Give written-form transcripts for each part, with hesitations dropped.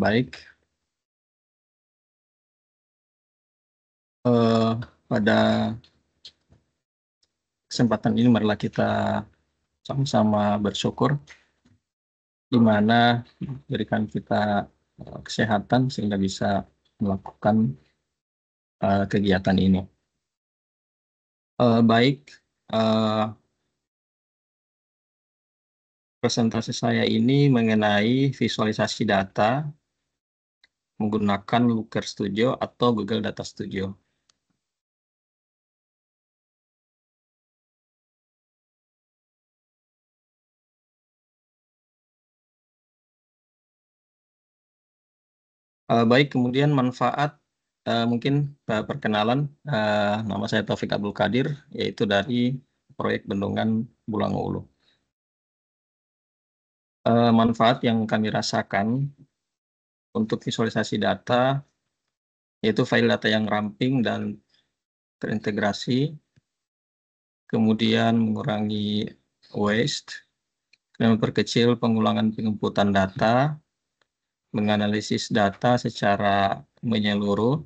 Baik, pada kesempatan ini marilah kita sama-sama bersyukur di mana berikan kita kesehatan sehingga bisa melakukan kegiatan ini. Baik, presentasi saya ini mengenai visualisasi data menggunakan Looker Studio atau Google Data Studio. Baik, kemudian manfaat mungkin perkenalan, nama saya Taufik Abdul Qadir, yaitu dari proyek Bendungan Bulangulu. Manfaat yang kami rasakan untuk visualisasi data, yaitu file data yang ramping dan terintegrasi, kemudian mengurangi waste, dan memperkecil pengulangan penginputan data, menganalisis data secara menyeluruh,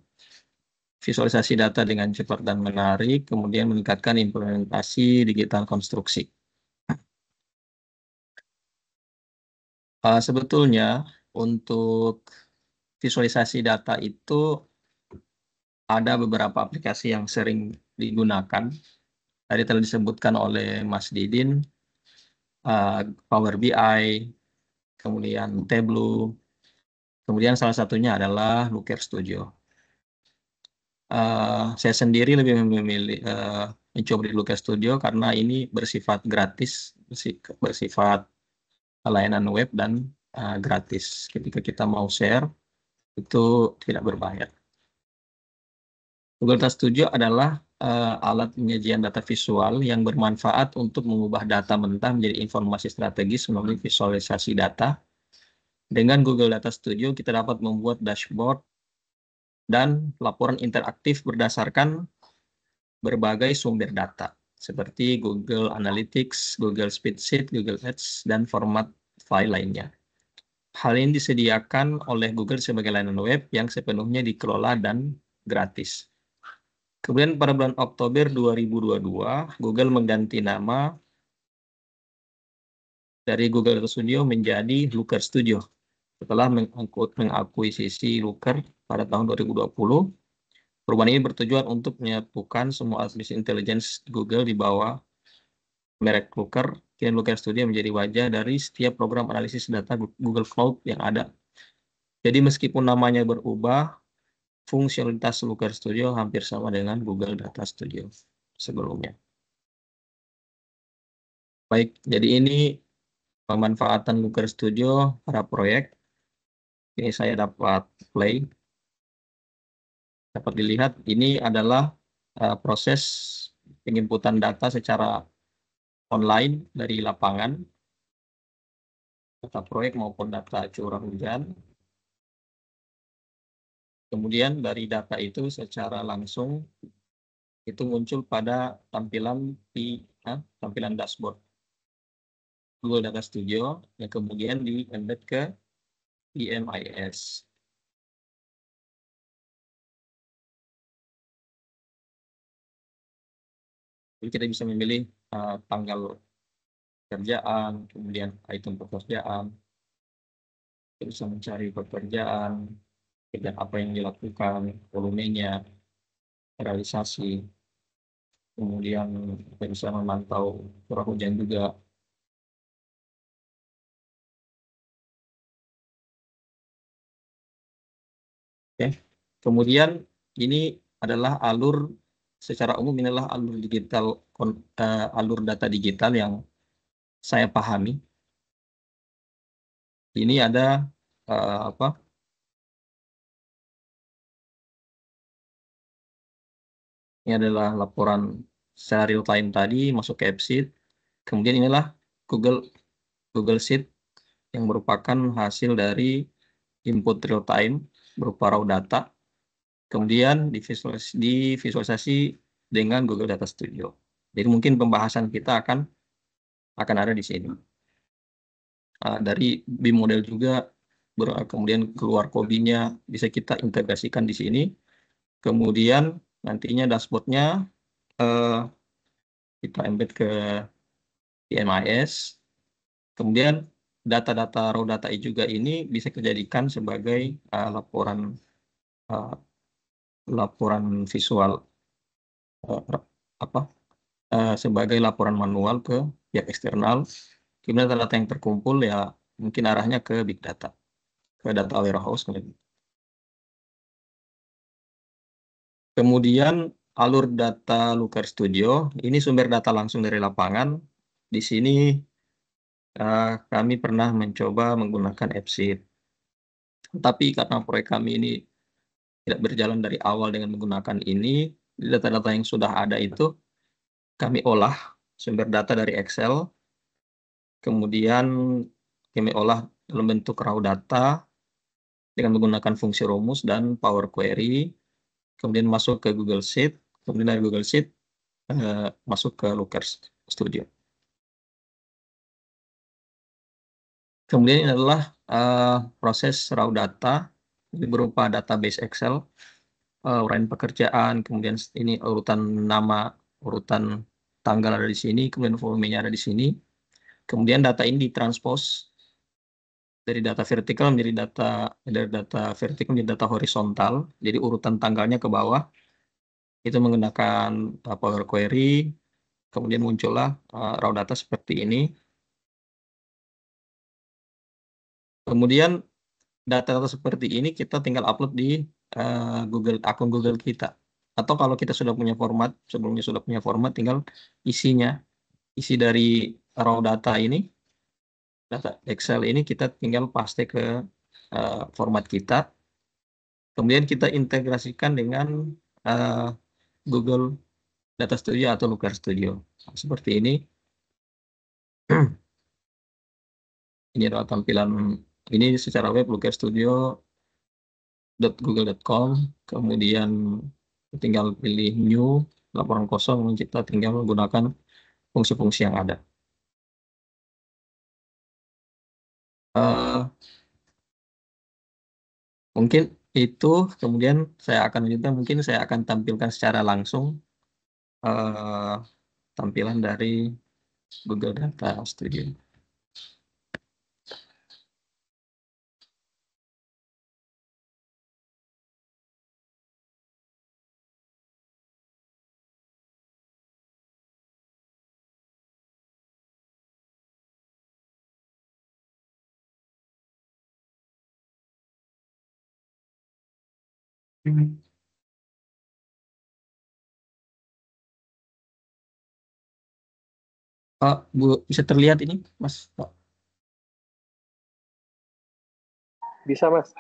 visualisasi data dengan cepat dan menarik, kemudian meningkatkan implementasi digital konstruksi. Sebetulnya untuk visualisasi data itu ada beberapa aplikasi yang sering digunakan. Tadi telah disebutkan oleh Mas Didin, Power BI, kemudian Tableau, kemudian salah satunya adalah Looker Studio. Saya sendiri lebih memilih mencoba di Looker Studio karena ini bersifat gratis, bersifat layanan web dan gratis. Ketika kita mau share, itu tidak berbayar. Google Data Studio adalah alat penyajian data visual yang bermanfaat untuk mengubah data mentah menjadi informasi strategis melalui visualisasi data. Dengan Google Data Studio, kita dapat membuat dashboard dan laporan interaktif berdasarkan berbagai sumber data, seperti Google Analytics, Google Spreadsheet, Google Ads, dan format file lainnya. Hal ini disediakan oleh Google sebagai layanan web yang sepenuhnya dikelola dan gratis. Kemudian pada bulan Oktober 2022, Google mengganti nama dari Google Data Studio menjadi Looker Studio. Setelah mengakuisisi Looker pada tahun 2020, perubahan ini bertujuan untuk menyatukan semua artificial intelligence Google di bawah merek Looker. Kini Looker Studio menjadi wajah dari setiap program analisis data Google Cloud yang ada. Jadi meskipun namanya berubah, fungsionalitas Looker Studio hampir sama dengan Google Data Studio sebelumnya. Baik, jadi ini pemanfaatan Looker Studio pada proyek. Ini saya dapat play. Dapat dilihat, ini adalah proses penginputan data secara online dari lapangan, data proyek maupun data curah hujan. Kemudian dari data itu secara langsung itu muncul pada tampilan tampilan dashboard Google Data Studio yang kemudian di-embed ke PMIS. Jadi kita bisa memilih tanggal pekerjaan, kemudian item pekerjaan, kita bisa mencari pekerjaan, dan apa yang dilakukan, volumenya, realisasi, kemudian kita bisa memantau curah hujan juga. Oke. Kemudian ini adalah secara umum inilah alur digital, alur data digital yang saya pahami. Ini ada ini adalah laporan secara real time tadi masuk ke AppSheet. Kemudian inilah Google Sheet yang merupakan hasil dari input real time berupa raw data. Kemudian divisualisasi dengan Google Data Studio. Jadi mungkin pembahasan kita akan ada di sini. Dari BIM model juga kemudian keluar kobinya bisa kita integrasikan di sini. Kemudian nantinya dashboardnya kita embed ke PMIS. Kemudian data-data raw data juga ini bisa dijadikan sebagai laporan visual sebagai laporan manual ke pihak eksternal. Kemudian data yang terkumpul ya mungkin arahnya ke big data, ke data warehouse. Kemudian alur data Looker Studio, ini sumber data langsung dari lapangan. Di sini kami pernah mencoba menggunakan AppSheet. Tapi karena proyek kami ini tidak berjalan dari awal dengan menggunakan ini, data-data yang sudah ada itu kami olah sumber data dari Excel, kemudian kami olah dalam bentuk raw data dengan menggunakan fungsi rumus dan Power Query, kemudian masuk ke Google Sheet, kemudian dari Google Sheet masuk ke Looker Studio. Kemudian ini adalah proses raw data berupa database Excel, uraian pekerjaan, kemudian ini urutan nama, urutan tanggal ada di sini, kemudian volumenya ada di sini. Kemudian data ini ditranspose dari data vertikal menjadi data horizontal. Jadi urutan tanggalnya ke bawah itu menggunakan Power Query. Kemudian muncullah raw data seperti ini. Kemudian data-data seperti ini kita tinggal upload di akun Google kita. Atau kalau kita sudah punya format, sebelumnya sudah punya format, tinggal isi dari raw data ini, data Excel ini kita tinggal paste ke format kita. Kemudian kita integrasikan dengan Google Data Studio atau Looker Studio. Seperti ini. Ini adalah tampilan ini secara web lookerstudio.google.com. Kemudian tinggal pilih new, laporan kosong, kita tinggal menggunakan fungsi-fungsi yang ada. Mungkin itu, kemudian saya akan lanjutkan, mungkin saya akan tampilkan secara langsung tampilan dari Google Data Studio. Bu, bisa terlihat ini, Mas? Bisa, Mas.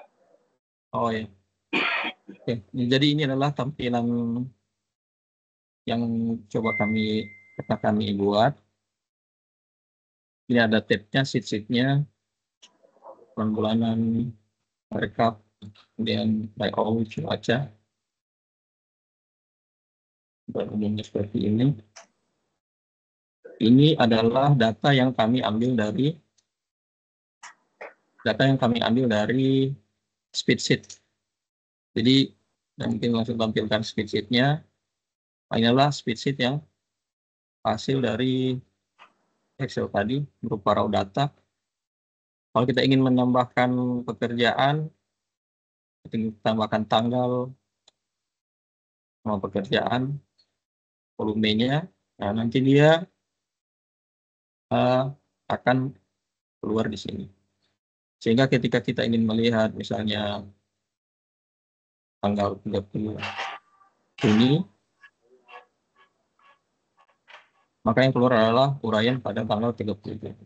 Oh ya. Oke. Jadi ini adalah tampilan yang pernah kami buat. Ini ada tab-nya, sheet-sheetnya, bulan-bulanan, rekap, kemudian layout, cuaca. Umumnya seperti ini. Ini adalah data yang kami ambil dari spreadsheet. Jadi mungkin langsung tampilkan spreadsheet-nya. Ini adalah spreadsheet yang hasil dari Excel tadi berupa raw data. Kalau kita ingin menambahkan pekerjaan, kita tambahkan tanggal sama pekerjaan, volumenya, nah nanti dia akan keluar di sini. Sehingga ketika kita ingin melihat misalnya tanggal 30 Juni, maka yang keluar adalah uraian pada tanggal 30 Juni.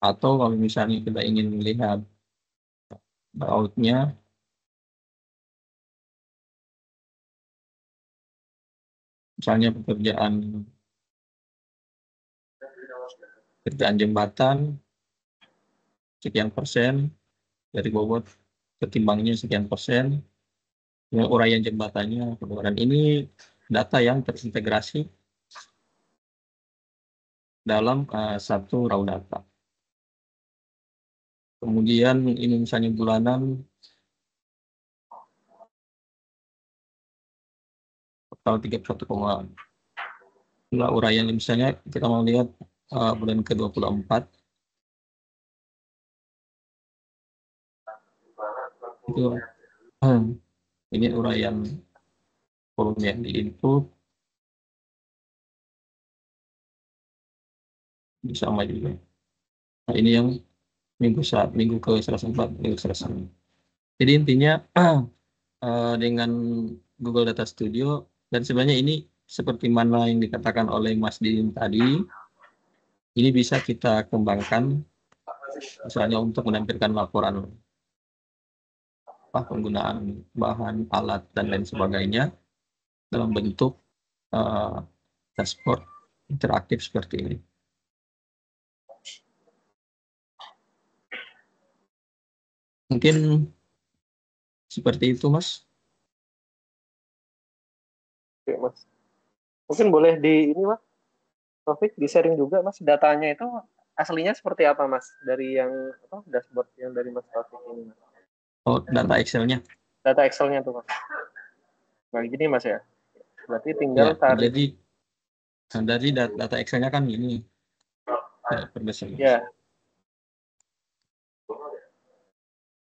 Atau kalau misalnya kita ingin melihat layout-nya, misalnya pekerjaan jembatan sekian persen dari bobot ketimbangnya sekian persen, uraian jembatannya keluaran. Ini data yang terintegrasi dalam satu raw data. Kemudian ini misalnya bulanan, total 31, uraian misalnya kita mau lihat bulan ke-24 itu ini uraian volume yang di input sama juga. Nah, ini yang minggu ke-104, minggu ke-105. Jadi intinya dengan Google Data Studio, dan sebenarnya ini seperti mana yang dikatakan oleh Mas Didin tadi, ini bisa kita kembangkan misalnya untuk menampilkan laporan penggunaan bahan, alat, dan lain sebagainya dalam bentuk dashboard interaktif seperti ini. Mungkin seperti itu, Mas. Oke, Mas. Mungkin boleh ini, Mas. Taufik, di-sharing juga, Mas. Datanya itu aslinya seperti apa, Mas? Dari yang dashboard yang dari Mas Taufik ini, Mas. Oh, data Excel-nya. Data Excel-nya tuh, Mas. Nah, gini, Mas ya. Berarti tinggal Ya, tarik. jadi dari data Excel-nya kan ini. Ya.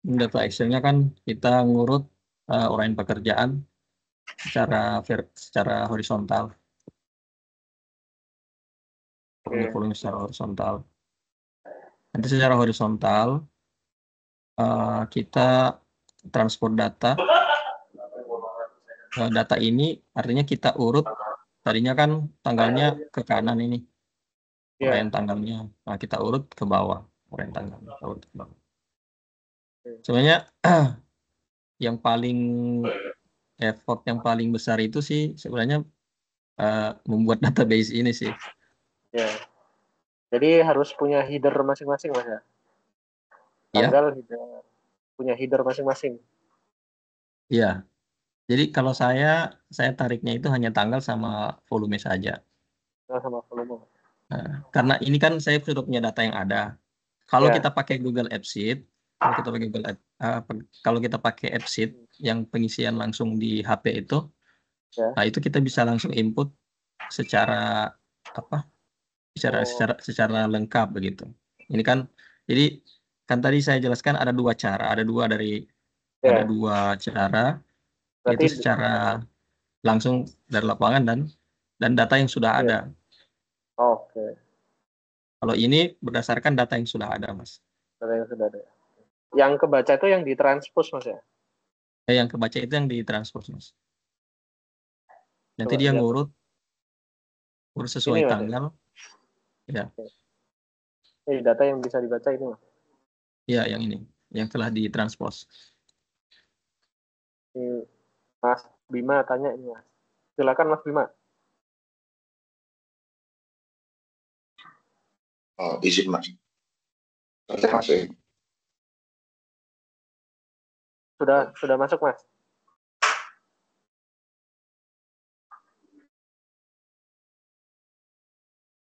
Data Excel-nya kan kita ngurut uraian pekerjaan secara horizontal. Volume secara horizontal. Nanti secara horizontal kita transport data. Data ini artinya kita urut. Tadinya kan tanggalnya ke kanan ini. Uraian tanggalnya. Nah, kita urut ke bawah. Uraian tanggalnya. Urut ke bawah. Sebenarnya yang paling effort yang paling besar itu sih sebenarnya membuat database ini sih. Ya. Jadi harus punya header masing-masing, Mas ya. Ya. Header, punya header masing-masing. Iya. Jadi kalau saya tariknya itu hanya tanggal sama volume saja. Nah, sama volume. Nah, karena ini kan saya sudah punya data yang ada. Kalau kita pakai Google Apps Sheet, kalau kita pakai Apps Sheet yang pengisian langsung di HP itu, nah itu kita bisa langsung input secara secara lengkap begitu. Ini kan, jadi kan tadi saya jelaskan ada dua cara, ada dua cara, Berarti, yaitu secara langsung dari lapangan dan data yang sudah ada. Oke. Kalau ini berdasarkan data yang sudah ada, Mas. Data yang sudah ada. Yang kebaca itu yang ditranspose, Mas ya? Yang kebaca itu yang ditranspose, Mas. Nanti Coba dia lihat. ngurut sesuai Ini, Mas, tanggal. Ya. Ini data yang bisa dibaca ini, Mas. Ya, yang ini, yang telah ditranspose. Ini Mas Bima tanya ini, Mas. Silakan, Mas Bima. Oh, izin, Mas. Terima kasih. Sudah masuk, Mas?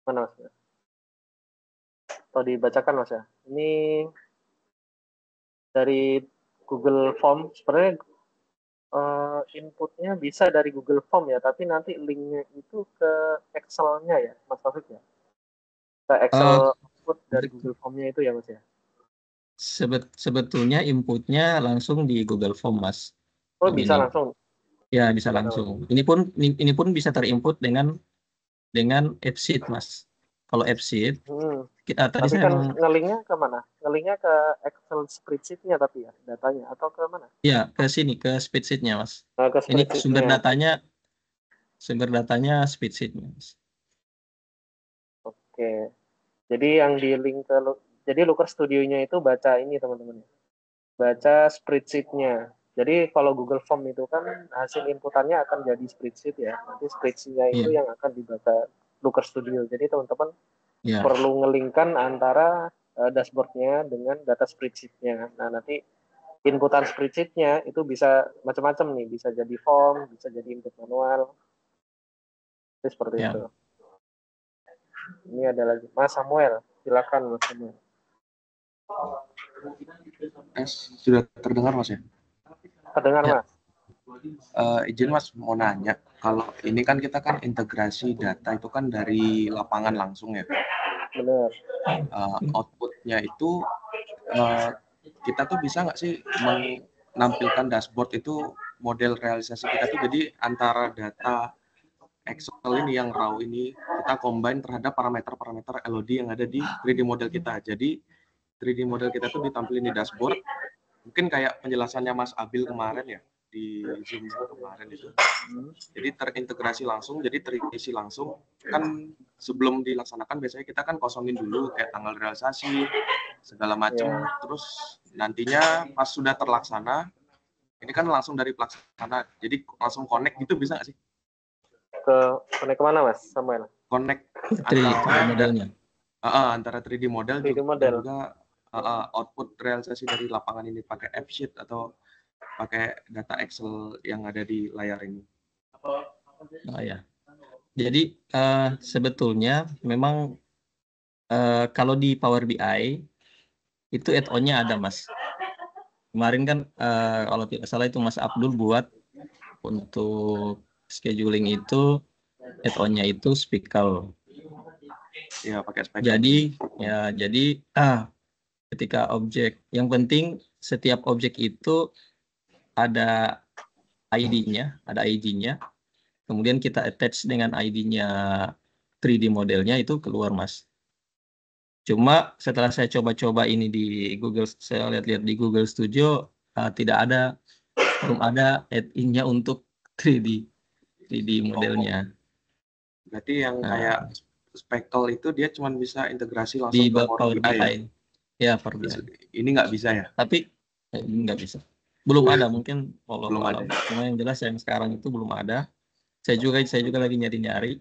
Mana, Mas? Atau dibacakan, Mas ya? Ini dari Google Form. Sebenarnya inputnya bisa dari Google Form ya, tapi nanti linknya itu ke Excel-nya ya, Mas Taufik ya? Ke Excel input dari Google Form-nya itu ya, Mas ya? Sebetulnya inputnya langsung di Google Form, Mas. Oh, bisa ini. langsung? Ya, bisa langsung. Ini pun bisa terinput dengan Apps Sheet, Mas. Kalau Apps Sheet, tadi tapi saya kan ngelinknya ke mana? Ngelinknya ke Excel spreadsheet-nya tapi ya, datanya, atau ke mana? ya ke sini, ke spreadsheet-nya, Mas. Ke Ini spreadsheet-nya. sumber datanya spreadsheet-nya, Mas. Oke. Jadi yang di link jadi Looker Studio-nya itu baca ini, teman-teman. Baca spreadsheet-nya. Jadi kalau Google Form itu kan hasil inputannya akan jadi spreadsheet ya. Nanti spreadsheet-nya itu yang akan dibaca Looker Studio. Jadi teman-teman perlu ngelingkan antara dashboard-nya dengan data spreadsheet-nya. Nah, nanti inputan spreadsheet-nya itu bisa macam-macam nih. Bisa jadi form, bisa jadi input manual. Jadi seperti itu. Ini ada lagi Mas Samuel, silakan Mas Samuel. Sudah terdengar Mas ya? Terdengar Ya. Mas? Izin Mas mau nanya, kalau ini kan kita kan integrasi data itu kan dari lapangan langsung ya. Benar. Outputnya itu kita tuh bisa nggak sih menampilkan dashboard itu model realisasi kita tuh jadi antara data Excel ini yang raw ini kita combine terhadap parameter-parameter LOD yang ada di 3D model kita. Jadi 3D model kita tuh ditampilkan di dashboard. Mungkin kayak penjelasannya Mas Abil kemarin ya di Zoom kemarin itu. Jadi terintegrasi langsung, jadi terisi langsung. Kan sebelum dilaksanakan biasanya kita kan kosongin dulu kayak tanggal realisasi segala macam. Terus nantinya pas sudah terlaksana, ini kan langsung dari pelaksana, jadi langsung connect gitu bisa nggak sih? Connect kemana Mas Samuel? Connect 3D modelnya. Antara 3D model 3D juga, model. dan juga output realisasi dari lapangan ini pakai F-sheet atau pakai data Excel yang ada di layar ini. Oh ya. Jadi sebetulnya memang kalau di Power BI itu add-on-nya ada Mas. Kemarin kan kalau tidak salah itu Mas Abdul buat untuk scheduling itu add-on-nya itu Spickle. Ya pakai Spickle. Jadi ketika objek, yang penting setiap objek itu ada ID-nya, kemudian kita attach dengan ID-nya 3D modelnya itu keluar Mas. Cuma setelah saya coba-coba ini di Google, saya lihat-lihat di Google Studio belum ada add-in-nya untuk 3D modelnya. Berarti yang kayak Speckle itu dia cuma bisa integrasi langsung Di ke Power BI. Ya, Power BI. Ini nggak bisa ya? Tapi nggak bisa. Belum ada, mungkin belum ada. Cuma yang jelas yang sekarang itu belum ada. Saya juga lagi nyari-nyari.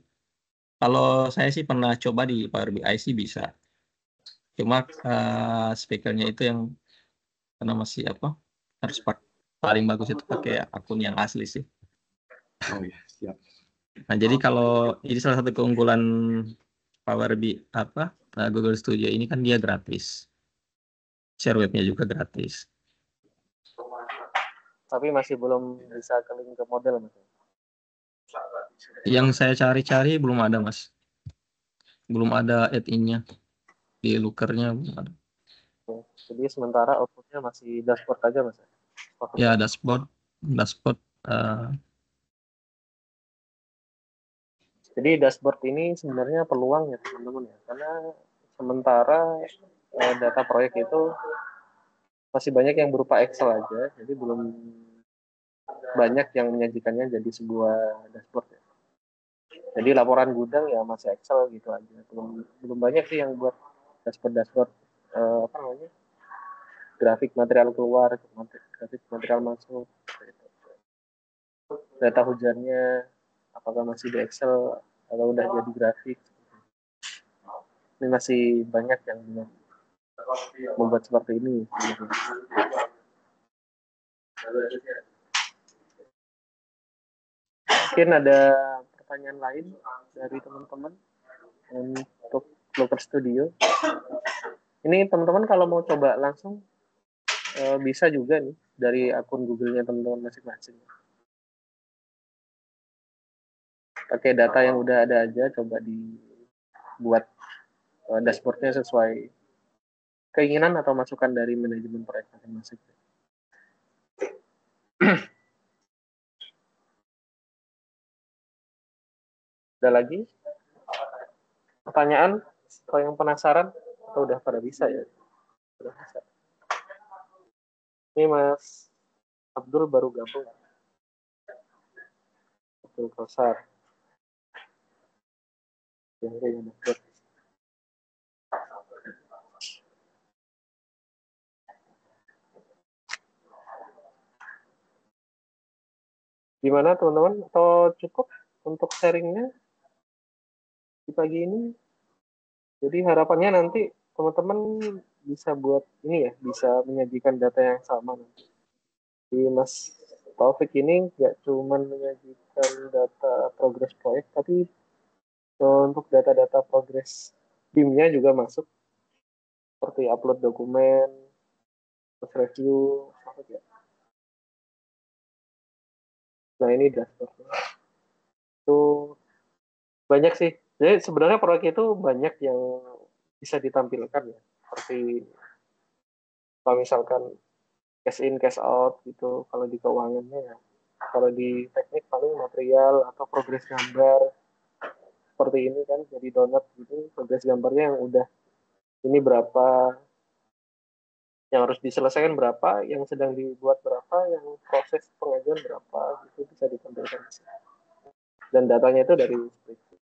Kalau saya sih pernah coba di Power BI sih bisa. Cuma speakernya itu yang karena masih harus paling bagus itu pakai akun yang asli sih. Oh iya, siap. Nah, jadi kalau ini salah satu keunggulan Power BI Google Studio ini kan dia gratis. Share webnya juga gratis. Tapi masih belum bisa ke link ke model Mas. Yang saya cari-cari belum ada Mas. Belum ada add-in-nya. Di looker-nya belum ada. Jadi sementara outputnya masih dashboard aja Mas. Ya, dashboard. Jadi dashboard ini sebenarnya peluang ya teman-teman ya, karena sementara data proyek itu masih banyak yang berupa Excel aja, jadi belum banyak yang menyajikannya jadi sebuah dashboard ya. Jadi laporan gudang ya masih Excel gitu aja, belum banyak sih yang buat dashboard grafik material keluar, grafik material masuk, data hujannya apakah masih di Excel atau udah jadi grafik. Ini masih banyak yang belum membuat seperti ini. Mungkin ada pertanyaan lain dari teman-teman untuk Looker Studio. Ini teman-teman kalau mau coba langsung bisa juga nih dari akun Google-nya teman-teman masing-masing. Pakai data yang udah ada aja, coba dibuat dashboardnya sesuai keinginan atau masukan dari manajemen proyek masing-masing. Ada lagi pertanyaan? Kalau yang penasaran atau udah pada bisa ya? Udah bisa. Ini Mas Abdul baru gabung. Abdul Kosar. Gimana teman-teman? Atau cukup untuk sharingnya di pagi ini? Jadi harapannya nanti teman-teman bisa buat ini ya, bisa menyajikan data yang sama nanti. Di Mas Taufik ini nggak cuma menyajikan data progres proyek, tapi So, untuk data-data progres BIM-nya juga masuk, seperti upload dokumen, terus review, masuk ya. Nah, ini dashboard. Itu banyak sih. Jadi sebenarnya proyek itu banyak yang bisa ditampilkan ya. Seperti kalau misalkan cash in, cash out gitu. Kalau di keuangannya ya. Kalau di teknik paling material atau progres gambar. Seperti ini kan, jadi donat gitu. Progres gambarnya yang udah ini berapa, yang harus diselesaikan berapa, yang sedang dibuat berapa, yang proses pengajuan berapa, gitu bisa ditampilkan. Dan datanya itu dari spreadsheet.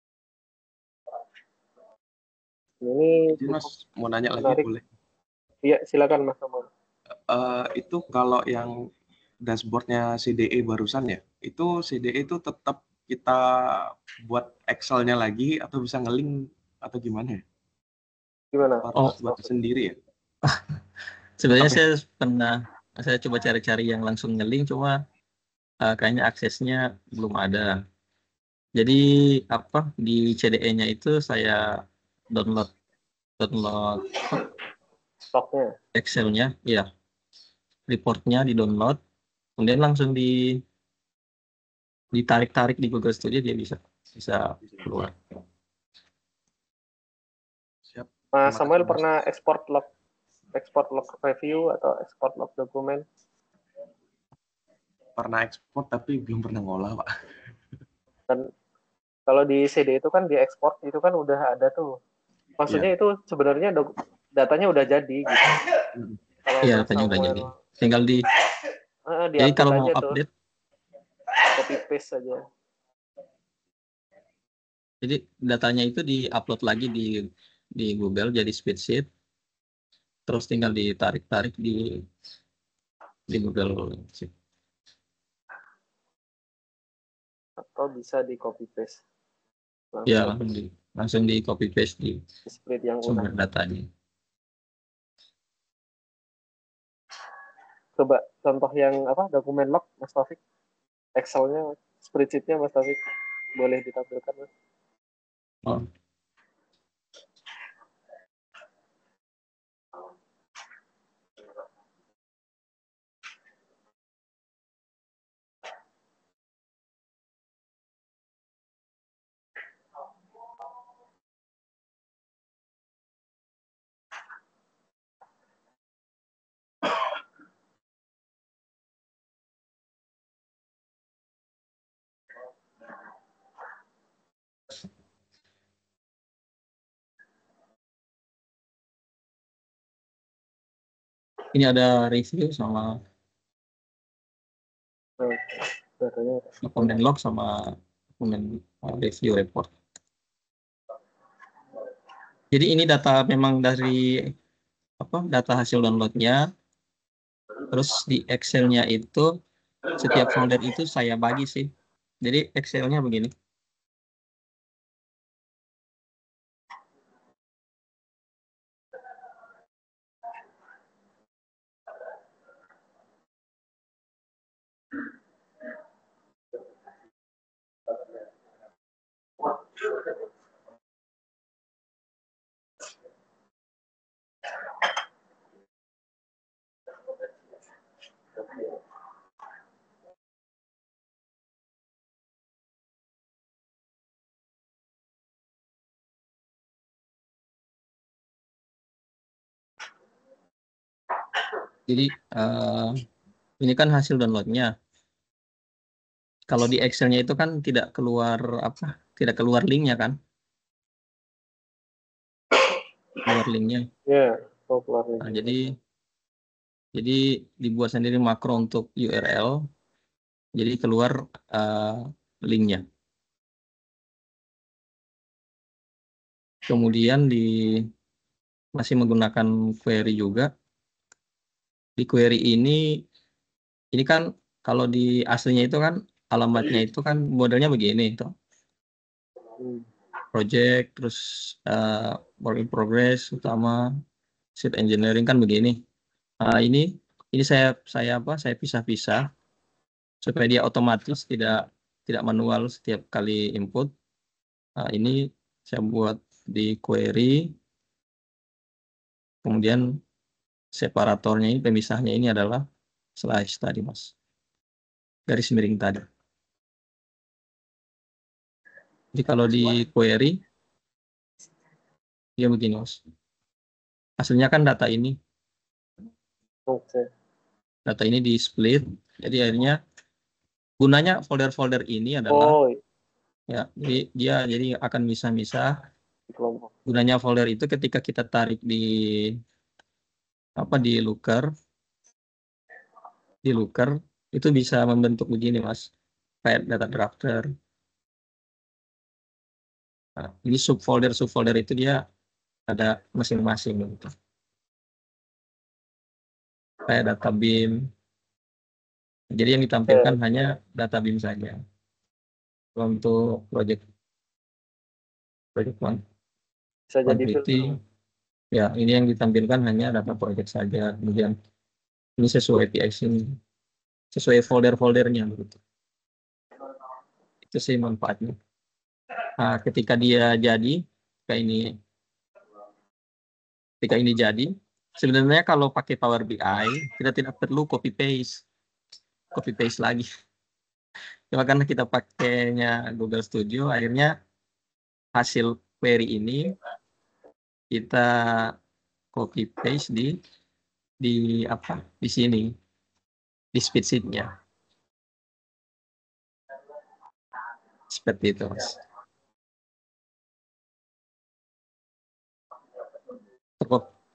Ini Izin Mas, mau nanya lagi menarik. boleh? Iya, silakan Mas Samuel. Itu kalau yang dashboardnya CDE barusan ya, itu CDE itu tetap kita buat Excel-nya lagi atau bisa nge-link atau gimana ya? Gimana? Oh, Harus buat sendiri ya? sebenarnya Apa ya? saya coba cari-cari yang langsung nge-link, cuma kayaknya aksesnya belum ada. Jadi apa di CDE-nya itu saya download Stoknya. Excel-nya, ya, reportnya di download, kemudian langsung ditarik-tarik di Google Studio, dia bisa keluar. Siap. Mas Terima Samuel kasih, Mas. pernah ekspor log review atau ekspor log dokumen? Pernah ekspor tapi belum pernah ngolah, Pak. Dan kalau di CD itu kan diekspor itu kan udah ada tuh. Maksudnya itu sebenarnya datanya udah jadi gitu. Kalau Iya, Mas datanya udah jadi. Samuel Tinggal jadi kalau mau aja update, copy paste saja. jadi datanya itu di-upload lagi di Google jadi spreadsheet, terus tinggal ditarik-tarik di Google Sheet. Atau bisa di copy paste. Ya, langsung di copy paste di spread yang sumber udah. datanya. Coba contoh yang apa, dokumen log Mas Taufik, Excel-nya, spreadsheet-nya Mas Taufik, boleh ditampilkan Mas. Oh. Ini ada review sama dokumen log sama dokumen review report. Jadi ini data memang dari data hasil downloadnya. Terus di Excel-nya itu setiap folder itu saya bagi sih. Jadi Excel-nya begini. Jadi ini kan hasil downloadnya. Kalau di Excel-nya itu kan tidak keluar linknya kan? Keluar linknya. Ya, keluar link. Nah, jadi dibuat sendiri makro untuk URL. Jadi keluar linknya. Kemudian masih menggunakan query juga. Di query ini kan kalau di aslinya itu kan alamatnya itu kan modelnya begini tuh. Project, terus work in progress, utama, sheet engineering kan begini. Nah, ini saya pisah-pisah supaya dia otomatis tidak manual setiap kali input. Nah, ini Saya buat di query. Kemudian separatornya ini, pemisahnya ini adalah slash tadi, Mas. Garis miring tadi. Jadi kalau di query, dia begini, Mas. Hasilnya kan data ini. Oke. Data ini di split. Jadi akhirnya gunanya folder-folder ini adalah ya, jadi dia akan misah-misah. Kelompok. Gunanya folder itu ketika kita tarik di looker, itu bisa membentuk begini, Mas, kayak data drafter. Nah, ini subfolder itu dia ada masing-masing gitu. Kayak data bin. Jadi yang ditampilkan hanya data bin saja. Untuk project one. Bisa jadi quantity, ya ini yang ditampilkan hanya data project saja. Kemudian ini sesuai PIC ini, sesuai folder-foldernya begitu. Itu sih manfaatnya. Nah, ketika ini jadi, sebenarnya kalau pakai Power BI kita tidak perlu copy paste lagi. Cuma karena kita pakainya Google Studio, akhirnya hasil query ini kita copy paste di sini, di spreadsheet-nya. Seperti itu, Mas.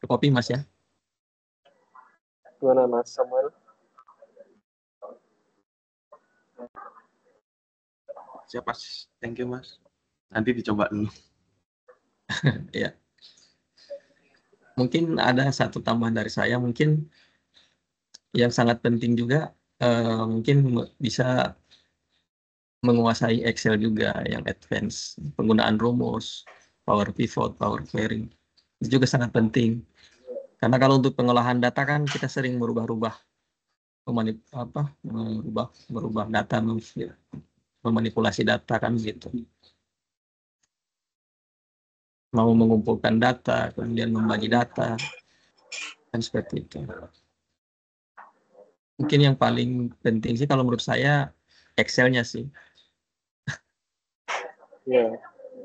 Terkopi, Mas, ya. Gimana, Mas Samuel? Siap, Mas. Thank you, Mas. Nanti dicoba dulu. Ya. Mungkin ada satu tambahan dari saya, mungkin yang sangat penting juga, mungkin bisa menguasai Excel juga yang advance, penggunaan rumus, power pivot, power query, itu juga sangat penting. Karena kalau untuk pengolahan data kan kita sering merubah data, memanipulasi data kan gitu. Mau mengumpulkan data, kemudian membagi data, kan seperti itu. Mungkin yang paling penting sih kalau menurut saya Excel-nya sih. Ya,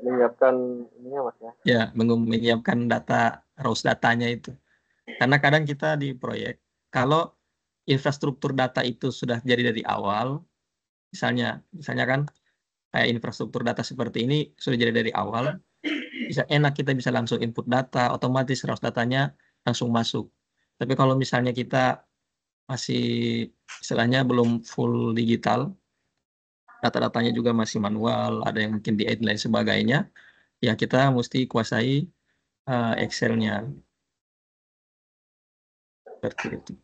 menyiapkan ininya, Mas, ya. Ya, menyiapkan data, raw datanya itu. Karena kadang kita di proyek, kalau infrastruktur data itu sudah jadi dari awal, misalnya kan kayak infrastruktur data seperti ini sudah jadi dari awal, kita bisa langsung input data, otomatis raw datanya langsung masuk. Tapi kalau misalnya kita masih istilahnya belum full digital, data-datanya juga masih manual, ada yang mungkin di-edit dan lain sebagainya, ya kita mesti kuasai Excel-nya. Seperti itu.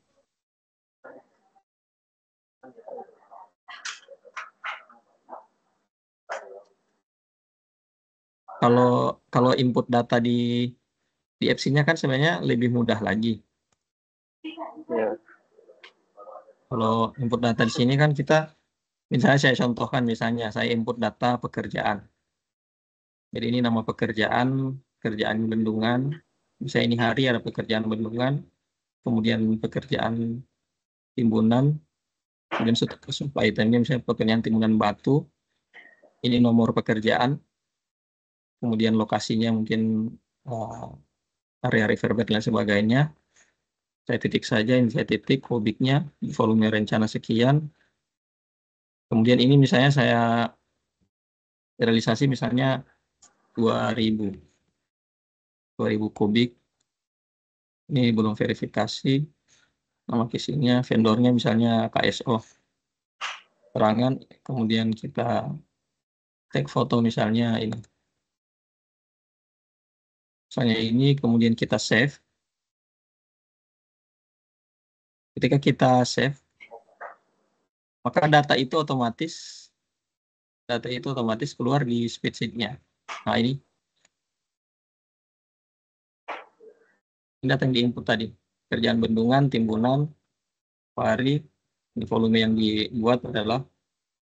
Kalau input data di FC-nya kan sebenarnya lebih mudah lagi. Ya. Kalau input data di sini kan kita, misalnya saya contohkan, misalnya saya input data pekerjaan. Jadi ini nama pekerjaan bendungan. Misalnya ini hari ada pekerjaan bendungan, kemudian pekerjaan timbunan, kemudian supply itemnya misalnya pekerjaan timbunan batu. Ini nomor pekerjaan, kemudian lokasinya mungkin area riverbed dan sebagainya. Saya titik saja, ini saya titik kubiknya, volume rencana sekian. Kemudian ini misalnya saya realisasi misalnya 2000 kubik. Ini belum verifikasi. Nama casingnya, vendornya misalnya KSO. Terangan, kemudian kita take foto misalnya ini. Misalnya ini, kemudian kita save. Ketika kita save, maka data itu otomatis keluar di spreadsheet-nya. Nah, ini data yang diinput tadi. Kerjaan bendungan, timbunan, hari, di volume yang dibuat adalah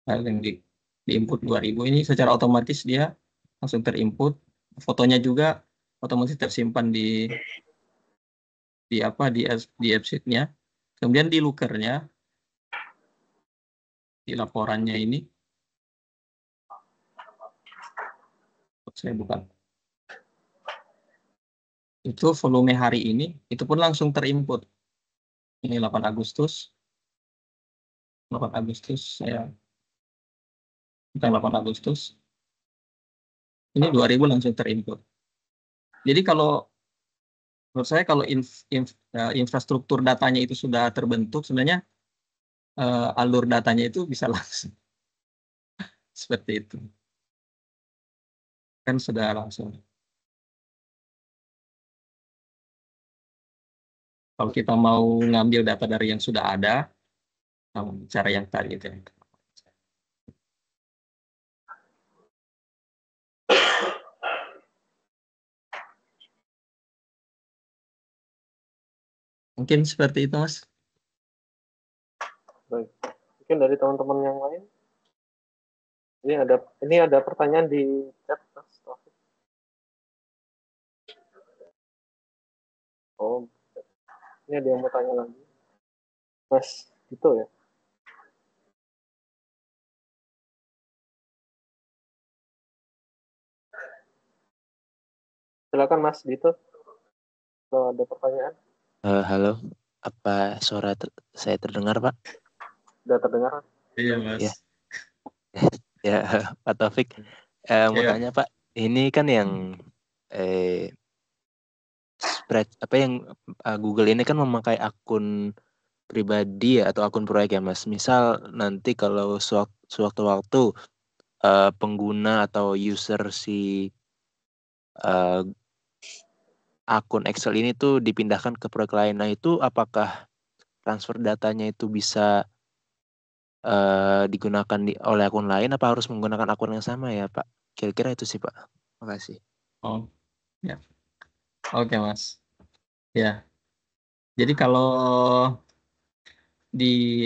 yang diinput 2000. Ini secara otomatis dia langsung terinput fotonya juga otomatis tersimpan di AppSheet-nya. Kemudian di looker-nya, di laporannya ini, saya buka. Itu volume hari ini, itu pun langsung terinput. Ini 8 Agustus. 8 Agustus saya bukan 8 Agustus. Ini 2000 langsung terinput. Jadi kalau menurut saya kalau infrastruktur datanya itu sudah terbentuk, sebenarnya alur datanya itu bisa langsung seperti itu. Kan sudah langsung. Kalau kita mau ngambil data dari yang sudah ada, cara yang tadi itu. Mungkin seperti itu, Mas. Baik. Mungkin dari teman-teman yang lain. Ini ada pertanyaan di chat, Mas Taufik. Oh, ini ada yang mau tanya lagi. Mas, gitu ya. Silakan Mas Dito. Kalau ada pertanyaan. Halo, apa suara saya terdengar, Pak? Sudah terdengar? Iya, Mas. Ya. Ya, Pak Taufik. Mau Iya. tanya, Pak. Ini kan yang Google ini kan memakai akun pribadi ya, atau akun proyek ya, Mas. Misal nanti kalau sewaktu-waktu pengguna atau user si akun Excel ini tuh dipindahkan ke proyek lain. Nah, itu apakah transfer datanya itu bisa digunakan oleh akun lain, apa harus menggunakan akun yang sama ya, Pak? Kira-kira itu sih, Pak. Makasih. Oh, ya. Oke, Mas. Ya. Jadi kalau di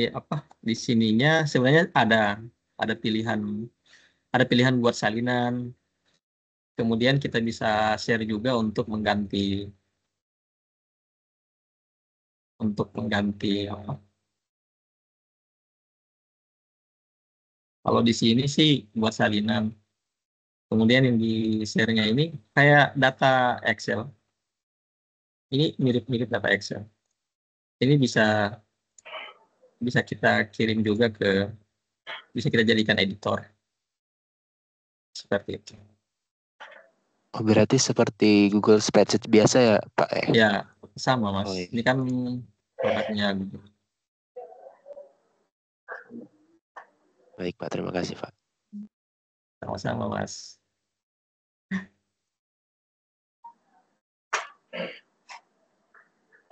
sininya sebenarnya ada pilihan buat salinan. Kemudian kita bisa share juga untuk mengganti apa? Kalau di sini sih buat salinan. Kemudian yang di share-nya ini kayak data Excel. Ini mirip-mirip data Excel. Ini bisa kita kirim juga bisa kita jadikan editor. Seperti itu. Oh, berarti seperti Google Spreadsheet biasa ya, Pak? Ya, sama, Mas. Oh, iya. Ini kan produknya Google. Baik, Pak. Terima kasih, Pak. Sama-sama, Mas.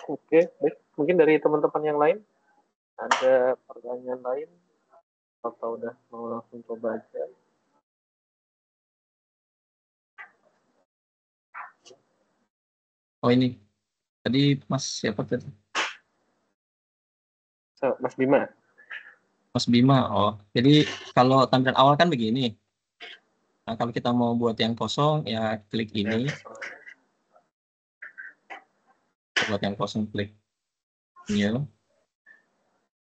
Oke, baik. Mungkin dari teman-teman yang lain ada pertanyaan lain atau udah mau langsung coba aja? Oh, ini tadi Mas siapa tadi? Mas Bima. Mas Bima. Oh, jadi kalau tampilan awal kan begini. Nah, kalau kita mau buat yang kosong, ya klik ini. Buat yang kosong, klik new.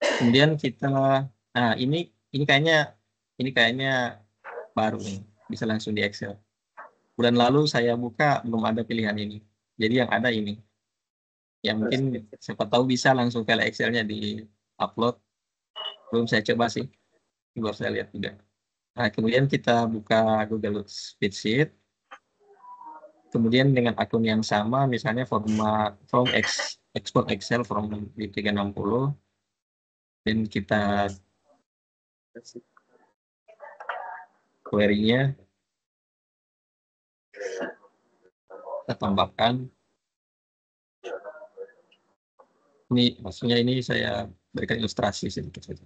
Kemudian kita, nah ini kayaknya baru nih, bisa langsung di Excel. Bulan lalu saya buka belum ada pilihan ini. Jadi yang ada ini. Ya mungkin siapa tahu bisa langsung file Excel-nya di upload. Belum saya coba sih. Baru saya lihat juga. Nah, kemudian kita buka Google Spreadsheet. Kemudian dengan akun yang sama, misalnya format export Excel from di 360, dan kita query-nya kita tambahkan. Ini maksudnya ini saya berikan ilustrasi sedikit saja.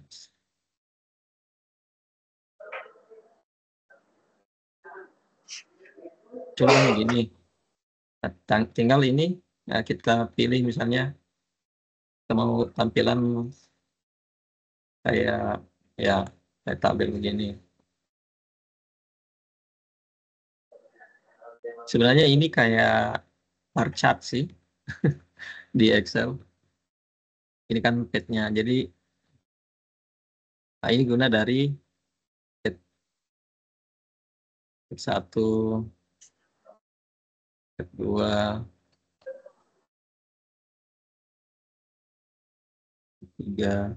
Coba kan begini. Tinggal ini kita pilih misalnya kita mau tampilan kayak tabel begini. Sebenarnya ini kayak bar chart sih di Excel. Ini kan page-nya. Jadi ini guna dari page 1, page 2, 3.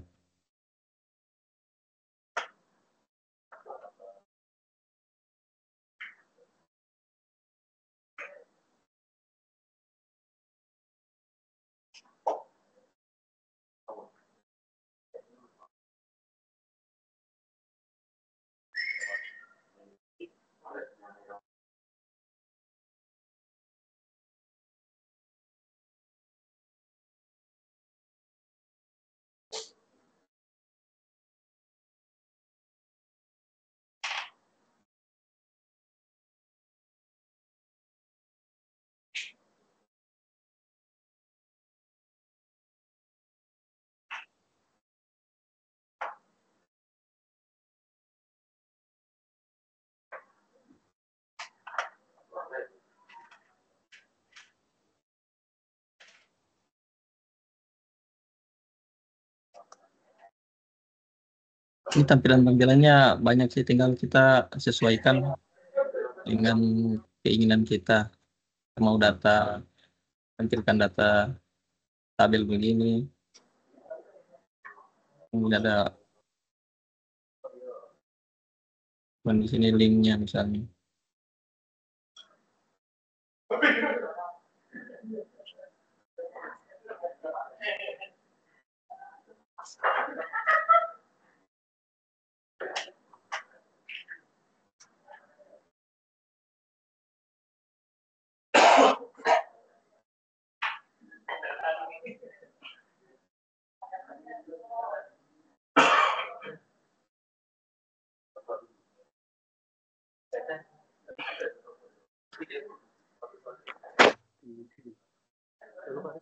Ini tampilannya banyak sih, tinggal kita sesuaikan dengan keinginan kita. Mau data, tampilkan data tabel begini. Kemudian ada di sini linknya misalnya.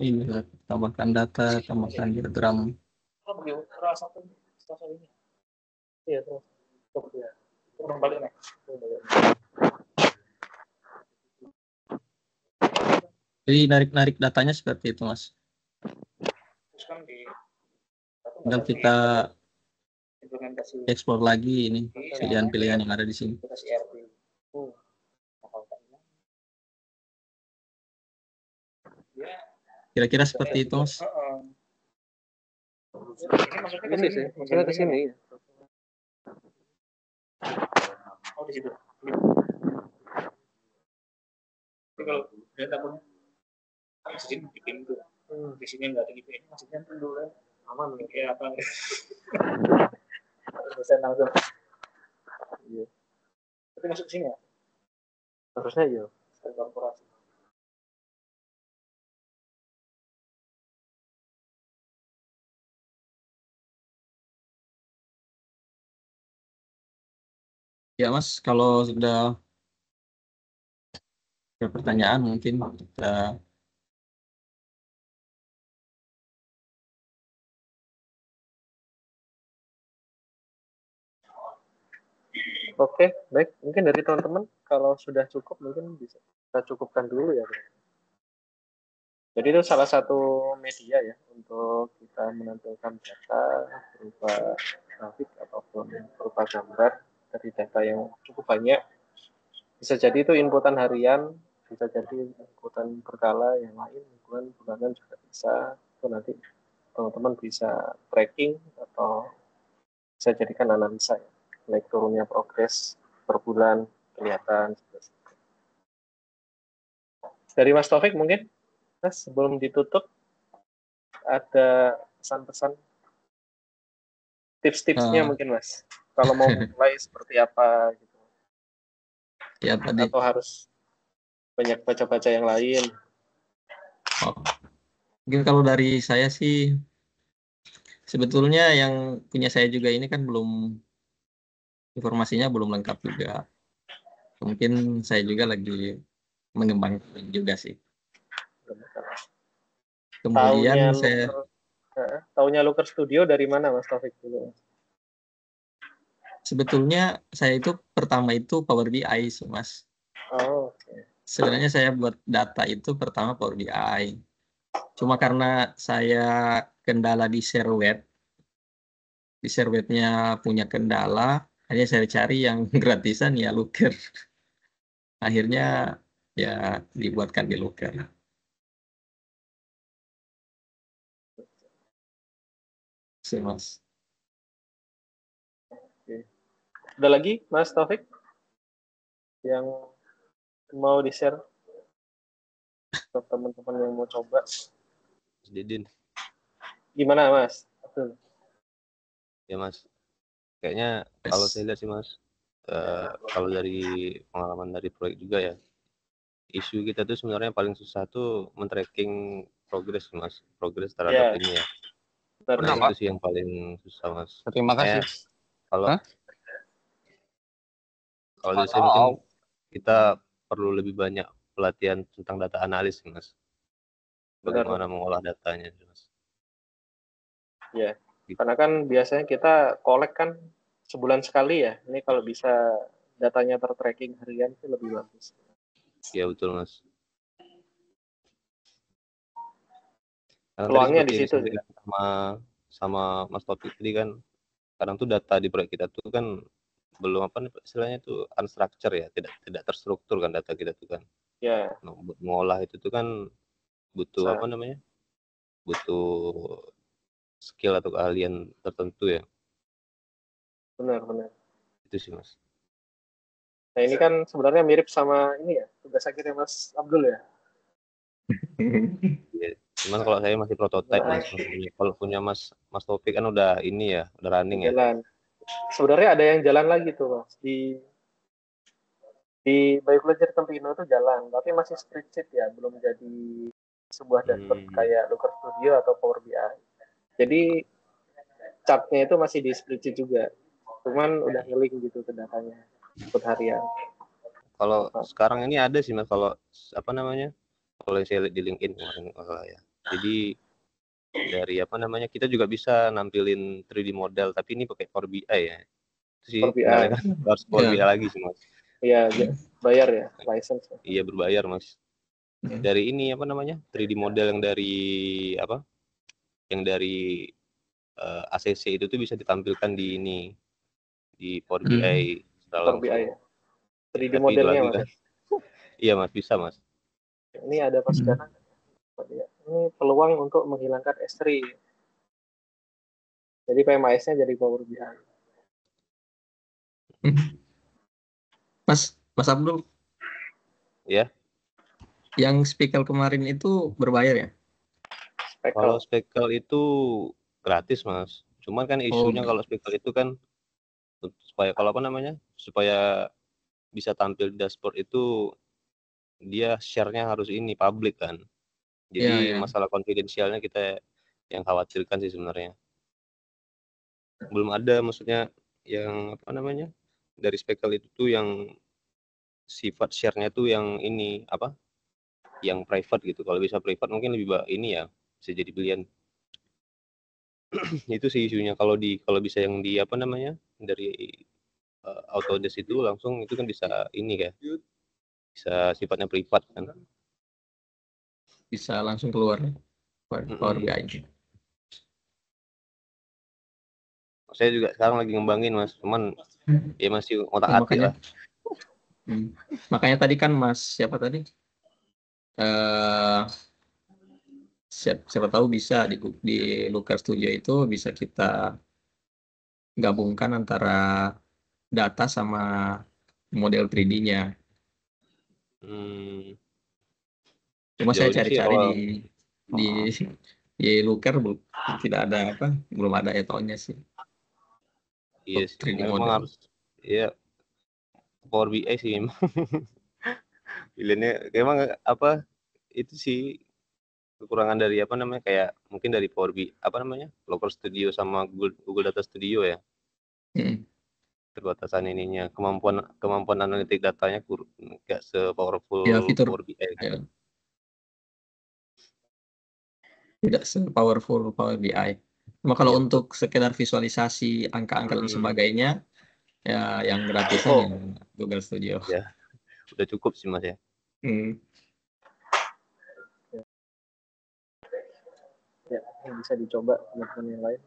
Ini tambahkan data, tambahkan diagram. Jadi narik datanya seperti itu, Mas. Tinggal kita explore lagi ini pilihan-pilihan yang ada di sini. Kira-kira seperti itu, Mas. Ini sih, maksudnya ke sini. Oh, di situ. Tapi kalau data punya kan mesin bikin tuh. Di sini nggak ada gitu, ini maksudnya kan dulu kan aman kayak apa? Dosen langsung. Iya. Tapi masuk ke sini ya? Harusnya iya. Korporasi. Ya, Mas, kalau sudah ada pertanyaan mungkin kita Oke, baik. Mungkin dari teman-teman kalau sudah cukup mungkin bisa kita cukupkan dulu ya. Jadi itu salah satu media ya untuk kita menampilkan data berupa grafik ataupun berupa gambar dari data yang cukup banyak. Bisa jadi itu inputan harian, bisa jadi inputan berkala yang lain, inputan bulanan juga bisa. Itu nanti teman-teman bisa tracking atau bisa jadikan analisa ya. Naik turunnya progres per bulan kelihatan. Dari Mas Taufik mungkin, Mas, sebelum ditutup ada pesan-pesan tips-tipsnya mungkin, Mas. Kalau mau mulai seperti apa gitu. ya tadi. Atau harus banyak baca-baca yang lain. Oh. Mungkin kalau dari saya sih sebetulnya yang punya saya juga ini kan belum, informasinya belum lengkap juga. Mungkin saya juga lagi mengembangkan juga sih. Kemudian Taunya Looker Studio dari mana, Mas Taufik dulu? Sebetulnya saya itu pertama itu Power BI sih, Mas. Oh, okay. sebenarnya saya buat data itu pertama Power BI. Cuma karena saya kendala di share webnya punya kendala, hanya saya cari yang gratisan ya Looker. Akhirnya ya dibuatkan di Looker. Sih, Mas. Ada lagi Mas Taufik yang mau di-share untuk teman-teman yang mau coba? Mas Didin. Gimana Mas? Betul. Ya Mas, kayaknya kalau saya lihat sih Mas, kalau dari pengalaman dari proyek juga ya, isu kita tuh sebenarnya paling susah tuh men-tracking progres Mas, progres terhadap Ya. ini ya. Benar, Nah Kenapa? itu sih yang paling susah Mas. Terima kasih. Kalau Hah? kalau dari saya mungkin kita perlu lebih banyak pelatihan tentang data analis Mas. Bagaimana mengolah datanya Mas. Ya. Karena kan biasanya kita collect kan sebulan sekali ya. Ini kalau bisa datanya ter-tracking harian itu lebih bagus. Ya betul Mas. Peluangnya di situ sama Mas Topik tadi kan, kadang tuh data di proyek kita tuh kan belum apa istilahnya tuh unstructured ya, tidak terstruktur kan data kita tuh kan. Ya. Nah, buat mengolah itu tuh kan butuh butuh skill atau keahlian tertentu ya. Benar. Itu sih Mas. Nah ini kan sebenarnya mirip sama ini ya, tugas akhirnya Mas Abdul ya. Ya, cuman kalau saya masih prototype Mas. Kalau punya Mas Topik kan udah ini ya, udah running ya. Sebenarnya ada yang jalan lagi tuh Mas di Bioledger Tempino itu jalan, tapi masih spreadsheet ya, belum jadi sebuah dashboard kayak Looker Studio atau Power BI. Jadi chartnya itu masih di spreadsheet juga, cuman udah nge-link gitu ke datanya buat harian. Kalau sekarang ini ada sih Mas, kalau apa namanya, kalau yang saya lihat di LinkedIn kemarin ya. Jadi dari apa namanya, kita juga bisa nampilin 3D model, tapi ini pakai Power BI ya. Itu sih kendalanya kan harus Power BI lagi sih Mas. Iya, bayar ya, license. Iya berbayar Mas. Dari ini apa namanya, 3D model yang dari apa? Yang dari ACC itu tuh bisa ditampilkan di ini, di Power BI secara Power BI langsung. ya. 3D modelnya Mas. Kan? Iya Mas, bisa Mas. Ini ada pas sekarang. Ini peluang untuk menghilangkan S3. Jadi PMAS-nya jadi Power BI. Mas Abdul. Ya. Yang Speckle kemarin itu berbayar ya? Kalau Speckle itu gratis Mas. Cuman kan isunya kalau Speckle itu kan supaya kalau apa namanya, supaya bisa tampil di dashboard itu dia share-nya harus ini public kan. Jadi masalah konfidensialnya kita yang khawatirkan sih sebenarnya. Belum ada maksudnya yang apa namanya, dari Speckle itu tuh yang sifat share-nya tuh yang ini apa, yang private gitu. Kalau bisa private mungkin lebih ini ya, bisa jadi pilihan. Itu sih isunya. Kalau bisa yang di apa namanya, dari Autodesk itu langsung itu kan bisa ini kan, bisa sifatnya privat kan, bisa langsung keluar Power BI. Saya juga sekarang lagi ngembangin Mas, cuman ya masih otak-atik lah. Makanya tadi kan Mas siapa tadi, siapa tahu bisa di Looker Studio itu bisa kita gabungkan antara data sama model 3D-nya. Cuma saya cari-cari di Looker tidak ada belum ada etonnya sih. Iya sih, memang harus ya Power BI sih memang. Pilihannya memang apa itu sih kekurangan dari apa namanya, kayak mungkin dari Power BI apa namanya, Looker Studio sama Google Data Studio ya. Terbatasan ininya, kemampuan analitik datanya nggak se-powerful Power BI. Tidak se-powerful Power BI. Cuma kalau untuk sekedar visualisasi angka-angka dan sebagainya, ya yang gratisan ya Google Studio. Ya, udah cukup sih Mas ya. Ya, bisa dicoba teman-teman yang lain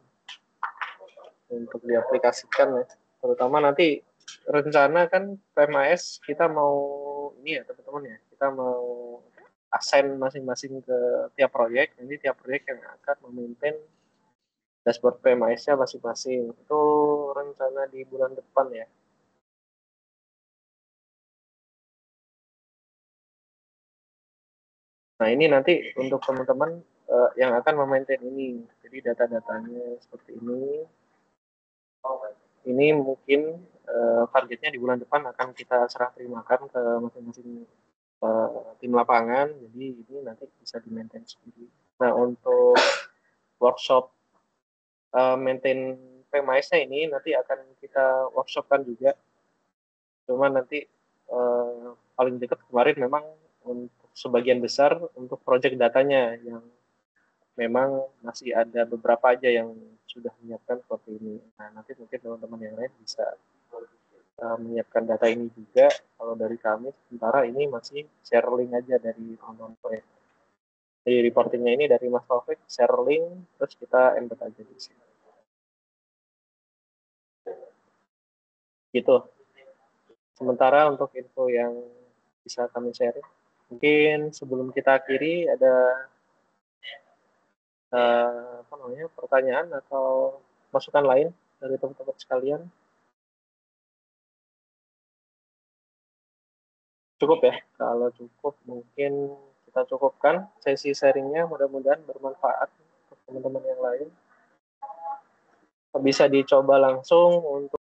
untuk diaplikasikan ya. Terutama nanti rencana kan PMAS kita mau ini ya teman-teman ya, kita mau assign masing-masing ke tiap proyek. Nanti tiap proyek yang akan memaintain dashboard PMAS-nya masing-masing. Itu rencana di bulan depan ya. Nah ini nanti untuk teman-teman yang akan memaintain ini. Jadi data-datanya seperti ini. Ini mungkin targetnya di bulan depan akan kita serah terimakan ke masing-masing tim lapangan. Jadi ini nanti bisa di-maintain sendiri. Nah untuk workshop maintain PMAS-nya ini nanti akan kita workshopkan juga. Cuma nanti paling dekat kemarin memang untuk sebagian besar untuk project datanya yang memang masih ada beberapa aja yang sudah menyiapkan seperti ini. Nah, nanti mungkin teman-teman yang lain bisa menyiapkan data ini juga. Kalau dari kami, sementara ini masih share link aja dari teman-teman proyek. Jadi reportingnya ini dari Mas Taufik, share link, terus kita embed aja di sini. Gitu. Sementara untuk info yang bisa kami share, mungkin sebelum kita akhiri ada pertanyaan atau masukan lain dari teman-teman sekalian. Cukup ya, kalau cukup mungkin kita cukupkan sesi sharingnya, mudah-mudahan bermanfaat untuk teman-teman yang lain. Bisa dicoba langsung untuk